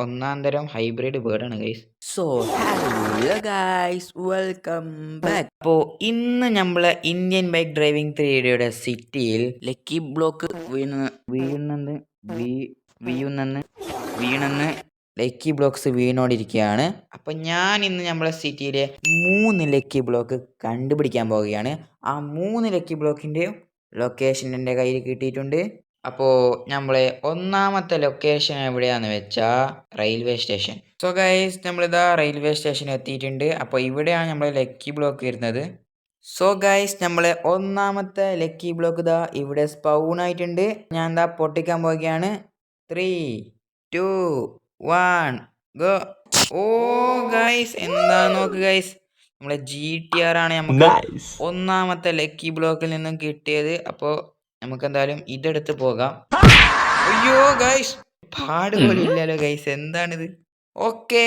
ഒന്നാം തരം ഹൈബ്രിഡ് ബേർഡാണ് guys. So hello guys, welcome back. അപ്പോൾ ഇന്ന് നമ്മള് ഇന്ത്യൻ ബൈക്ക് ഡ്രൈവിംഗ് 3Dയുടെ സിറ്റിയിൽ ലക്കി ബ്ലോക്ക് വീണെന്ന് ലക്കി ബ്ലോക്സ് വീണോണ്ടിരിക്കുകയാണ്. അപ്പം ഞാൻ ഇന്ന് നമ്മളെ സിറ്റിയിലെ 3 ലക്കി ബ്ലോക്ക് കണ്ടുപിടിക്കാൻ പോവുകയാണ്. ആ 3 ലക്കി ബ്ലോക്കിൻ്റെയും ലൊക്കേഷൻ എൻ്റെ കയ്യിൽ കിട്ടിയിട്ടുണ്ട്. അപ്പോൾ നമ്മളെ ഒന്നാമത്തെ ലൊക്കേഷൻ എവിടെയാന്ന് വെച്ചാൽ റെയിൽവേ സ്റ്റേഷൻ. സോ ഗൈസ്, നമ്മളിതാ റെയിൽവേ സ്റ്റേഷൻ എത്തിയിട്ടുണ്ട്. അപ്പോൾ ഇവിടെയാണ് നമ്മളെ ലക്കി ബ്ലോക്ക് വരുന്നത്. സോ ഗൈസ്, നമ്മളെ ഒന്നാമത്തെ ലക്കി ബ്ലോക്ക് ഇതാ ഇവിടെ സ്പൗൺ ആയിട്ടുണ്ട്. ഞാൻ എന്താ പൊട്ടിക്കാൻ പോവുകയാണ്. 3, 2, 1 ഗോ. ഓ ഗൈസ്, എന്താ നോക്ക് ഗൈസ്, നമ്മളെ GTR ആണ് നമുക്ക് ഒന്നാമത്തെ ലക്കി ബ്ലോക്കിൽ നിന്നും കിട്ടിയത്. അപ്പോൾ നമുക്ക് എന്തായാലും ഇതെടുത്ത് പോകാം. അയ്യോ ഗൈസ്, പാട് പോലും ഇല്ലല്ലോ ഗൈസ്, എന്താണിത്? ഓക്കെ,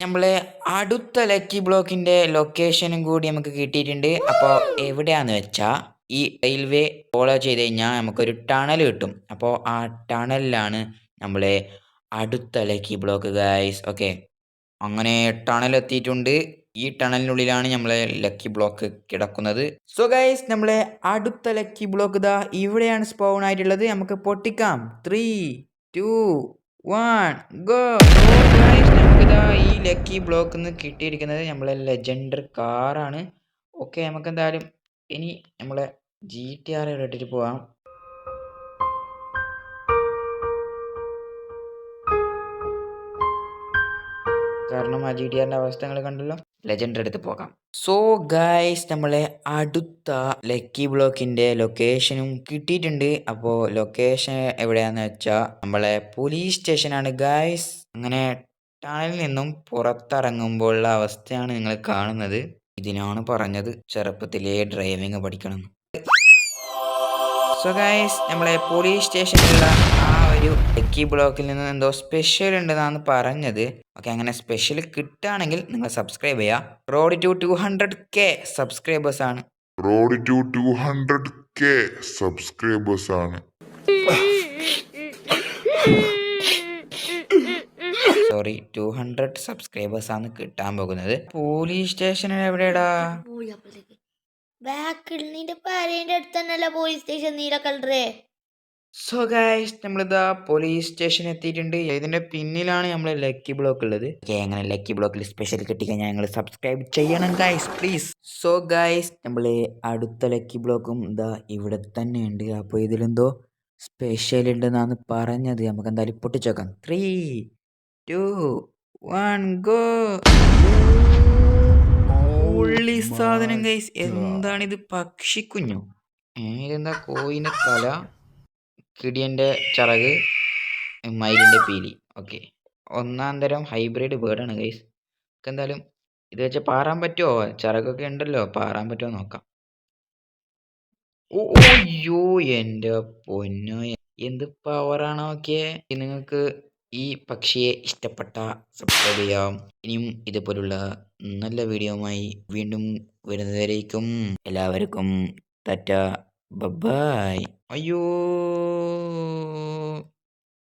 നമ്മളെ അടുത്ത ലക്കി ബ്ലോക്കിന്റെ ലൊക്കേഷനും കൂടി നമുക്ക് കിട്ടിയിട്ടുണ്ട്. അപ്പോൾ എവിടെയാന്ന് വെച്ചാൽ ഈ റെയിൽവേ ഫോളോ ചെയ്ത് കഴിഞ്ഞാൽ നമുക്കൊരു ടണൽ കിട്ടും. അപ്പോൾ ആ ടണലിലാണ് നമ്മളെ അടുത്ത ലക്കി ബ്ലോക്ക് ഗൈസ്. ഓക്കെ, അങ്ങനെ ടണൽ എത്തിയിട്ടുണ്ട്. ഈ ടണലിനുള്ളിലാണ് നമ്മളെ ലക്കി ബ്ലോക്ക് കിടക്കുന്നത്. സോ ഗൈസ്, നമ്മളെ അടുത്ത ലക്കി ബ്ലോക്ക് ഇതാ ഇവിടെയാണ് സ്പോൺ ആയിട്ടുള്ളത്. നമുക്ക് പൊട്ടിക്കാം. 3, 2, 1 ഗോ. നമുക്കിതാ ഈ ലക്കി ബ്ലോക്ക് നിന്ന് കിട്ടിയിരിക്കുന്നത് നമ്മളെ ലെജൻഡർ കാറാണ്. ഓക്കെ, നമുക്ക് എന്തായാലും ഇനി നമ്മളെ GTR ഇട്ടിട്ട് പോവാം. കാരണം ആ GTRന്റെ അവസ്ഥ നിങ്ങൾ കണ്ടല്ലോ. ലെജൻഡ് എടുത്ത് പോകാം. സോ ഗൈസ്, നമ്മളെ അടുത്ത ലക്കി ബ്ലോക്കിന്റെ ലൊക്കേഷനും കിട്ടിയിട്ടുണ്ട്. അപ്പോൾ ലൊക്കേഷൻ എവിടെയാന്ന് വെച്ചാൽ നമ്മളെ പോലീസ് സ്റ്റേഷനാണ് ഗൈസ്. അങ്ങനെ ടണലിൽ നിന്നും പുറത്തിറങ്ങുമ്പോഴുള്ള അവസ്ഥയാണ് നിങ്ങൾ കാണുന്നത്. ഇതിനാണ് പറഞ്ഞത് ചെറുപ്പത്തിലേ ഡ്രൈവിംഗ് പഠിക്കണം. സോ ഗൈസ്, നമ്മളെ പോലീസ് സ്റ്റേഷനിലുള്ള ആ ഒരു ലക്കി ബ്ലോക്കിൽ നിന്ന് എന്തോ സ്പെഷ്യൽ ഉണ്ടെന്നാണ് പറഞ്ഞത്. ഓക്കെ, അങ്ങനെ സ്പെഷ്യൽ കിട്ടുകയാണെങ്കിൽ നിങ്ങൾ സബ്സ്ക്രൈബ് ചെയ്യുക. റോഡ് ടു 200K സബ്സ്ക്രൈബേഴ്സ് ആണ്. സോറി, 200 സബ്സ്ക്രൈബേഴ്സ് ആണ് കിട്ടാൻ പോകുന്നത്. പോലീസ് സ്റ്റേഷൻ എവിടെയാടാ? പോലീസ് സ്റ്റേഷൻ നീല കളറേ. സോ ഗൈസ്, നമ്മളിതാ പോലീസ് സ്റ്റേഷൻ എത്തിയിട്ടുണ്ട്. ഇതിന്റെ പിന്നിലാണ് നമ്മളെ ലക്കി ബ്ലോക്ക് ഉള്ളത്. അങ്ങനെ ലക്കി ബ്ലോക്കിൽ സ്പെഷ്യൽ കിട്ടിക്കഴിഞ്ഞാൽ ഞങ്ങൾ സബ്സ്ക്രൈബ് ചെയ്യണം ഗൈസ്, പ്ലീസ്. സോ ഗൈസ്, നമ്മള് അടുത്ത ലക്കി ബ്ലോക്കും ഇതാ ഇവിടെ തന്നെ ഉണ്ട്. അപ്പോൾ ഇതിലെന്തോ സ്പെഷ്യൽ ഉണ്ടെന്നാണ് പറഞ്ഞത്. നമുക്ക് എന്തായാലും പൊട്ടിച്ചേക്കാം. 3, 2, 1 ഗോ. ഉള്ളി സാധനം ഗൈസ്, എന്താണിത്? പക്ഷിക്കുഞ്ഞു. ഇതെന്താ? കോയിന്റെ തല, കിടിയൻ്റെ ചിറക്, മയിലിൻ്റെ പീലി. ഓക്കെ, ഒന്നാം തരം ഹൈബ്രിഡ് ബേർഡാണ് ഗൈസ്. എന്തായാലും ഇത് വെച്ച് പാറാൻ പറ്റുമോ? ചിറകൊക്കെ ഉണ്ടല്ലോ, പാറാൻ പറ്റുമോ നോക്കാം. ഓയ്യോ എൻ്റെ പൊന്നോ, എന്ത് പവറാണ്. ഓക്കെ, നിങ്ങൾക്ക് ഈ പക്ഷിയെ ഇഷ്ടപ്പെട്ട സബ്സ്ക്രൈബ് ചെയ്യാം. ഇനിയും ഇതുപോലുള്ള നല്ല വീഡിയോയുമായി വീണ്ടും വരുന്നവരേക്കും എല്ലാവർക്കും ടാറ്റ, ബൈ. അയ്യോ.